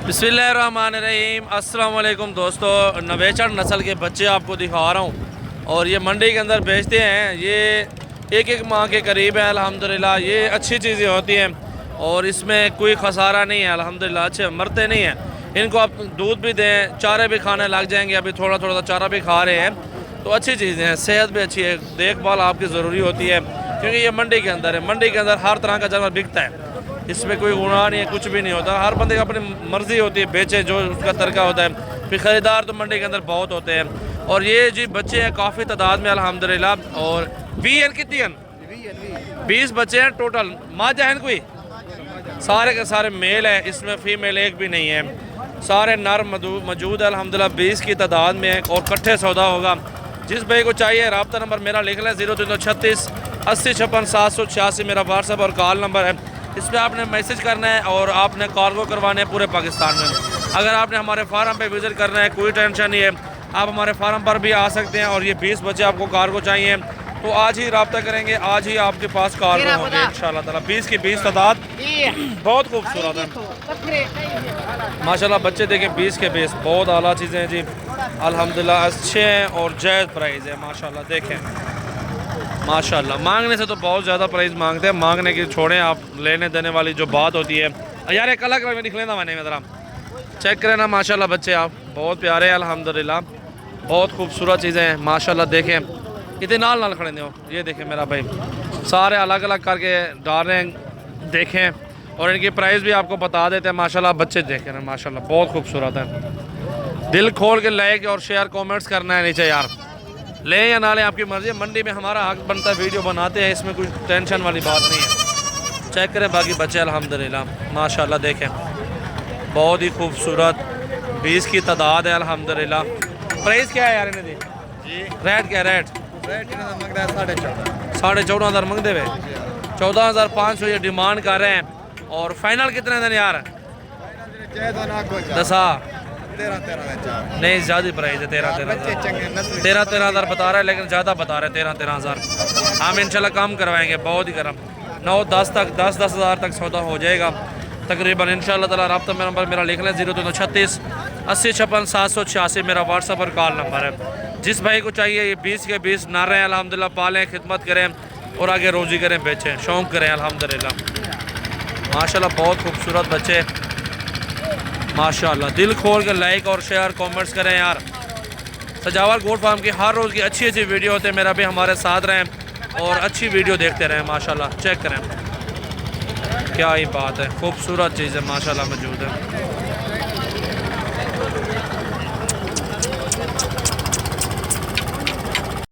बिस्मिल्लाहिर्रहमानिर्रहीम। अस्सलाम वालेकुम दोस्तों, नवेचड़ नस्ल के बच्चे आपको दिखा रहा हूँ और ये मंडी के अंदर बेचते हैं। ये एक एक माह के करीब है अल्हम्दुलिल्लाह। ये अच्छी चीज़ें होती हैं और इसमें कोई खसारा नहीं है अल्हम्दुलिल्लाह। अच्छे मरते नहीं हैं। इनको आप दूध भी दें, चारे भी खाने लग जाएंगे। अभी थोड़ा थोड़ा सा चारा भी खा रहे हैं तो अच्छी चीज़ें हैं। सेहत भी अच्छी है, देखभाल आपकी ज़रूरी होती है क्योंकि ये मंडी के अंदर है। मंडी के अंदर हर तरह का जानवर बिकता है, इसमें कोई गुनाह नहीं है, कुछ भी नहीं होता। हर बंदे की अपनी मर्ज़ी होती है, बेचे जो उसका तरीका होता है। फिर ख़रीदार तो मंडी के अंदर बहुत होते हैं। और ये जी बच्चे हैं काफ़ी तादाद में अल्हम्दुलिल्लाह। और 20 कितनी हैं? 20 बच्चे हैं टोटल। माजा हैं कोई? सारे के सारे मेल है, इसमें फीमेल एक भी नहीं है। सारे नर मौजूद है अल्हम्दुलिल्लाह। 20 की तादाद में है और इकट्ठे सौदा होगा। जिस भाई को चाहिए रब्ता नंबर मेरा लिख लें 0336 80 56 786 मेरा व्हाट्सएप और कॉल नंबर है। इस पर आपने मैसेज करना है और आपने कार्गो करवाने हैं पूरे पाकिस्तान में। अगर आपने हमारे फार्म पे विज़िट करना है कोई टेंशन नहीं है, आप हमारे फार्म पर भी आ सकते हैं। और ये 20 बच्चे आपको कार्गो चाहिए तो आज ही रब्ता करेंगे, आज ही आपके पास कार्गो होंगे इंशाल्लाह ताला। 20 की 20 तादाद बहुत खूबसूरत है माशाल्लाह। बच्चे देखें 20 के 20 बहुत आला चीज़ें हैं जी अल्हम्दुलिल्लाह। अच्छे हैं और जायज़ प्राइस है माशाल्लाह। देखें माशाल्लाह, मांगने से तो बहुत ज़्यादा प्राइस मांगते हैं, मांगने की छोड़ें, आप लेने देने वाली जो बात होती है। यार एक अलग में दिख लेना मैंने ज़रा चेक करें ना माशाल्लाह। बच्चे आप बहुत प्यारे हैं अल्हम्दुलिल्लाह, बहुत खूबसूरत चीज़ें हैं माशाल्लाह। देखें इतने नाल नाल खड़े हो, ये देखें मेरा भाई सारे अलग अलग करके डाल रहे हैं। देखें और इनकी प्राइस भी आपको बता देते हैं माशाल्लाह। बच्चे देखें ना माशाल्लाह बहुत खूबसूरत है। दिल खोल के लाइक और शेयर कमेंट्स करना है नीचे यार। ले या ना लें आपकी मर्ज़ी है। मंडी में हमारा हक बनता है, वीडियो बनाते हैं, इसमें कोई टेंशन वाली बात नहीं है। चेक करें बाकी बच्चे अल्हम्दुलिल्लाह माशाल्लाह। देखें बहुत ही खूबसूरत 20 की तादाद है अल्हम्दुलिल्लाह। प्राइस क्या है यार इन्हें दी जी? रेट क्या है? रेट 14,500 मंगते हुए 14,500 ये डिमांड कर रहे हैं। और फाइनल कितने दिन यार? दसा नहीं ज़्यादा प्राइस है। 13 हज़ार बता रहा है लेकिन ज़्यादा बता रहे हैं 13 हज़ार। हम इंशाल्लाह कम करवाएंगे, बहुत ही कम 9-10 तक 10 हज़ार तक सौदा हो जाएगा तकरीबन इंशाल्लाह ताला। रब्ता मेरा नंबर मेरा लिख लें 0336 80 56 786 मेरा व्हाट्सएप और कॉल नंबर है। जिस भाई को चाहिए ये 20 के 20 ना रहें अल्हम्दुलिल्लाह। पालें, खिदमत करें और आगे रोज़ी करें, बेचें, शौक़ करें अल्हम्दुलिल्लाह माशाल्लाह। बहुत खूबसूरत बच्चे माशाल्लाह। दिल खोल के लाइक और शेयर कमेंट्स करें यार। सजावल गोट फार्म की हर रोज़ की अच्छी अच्छी वीडियो होते हैं, मेरा भी हमारे साथ रहें और अच्छी वीडियो देखते रहें माशाल्लाह। चेक करें क्या ही बात है, खूबसूरत चीज़ है माशाल्लाह मौजूद है।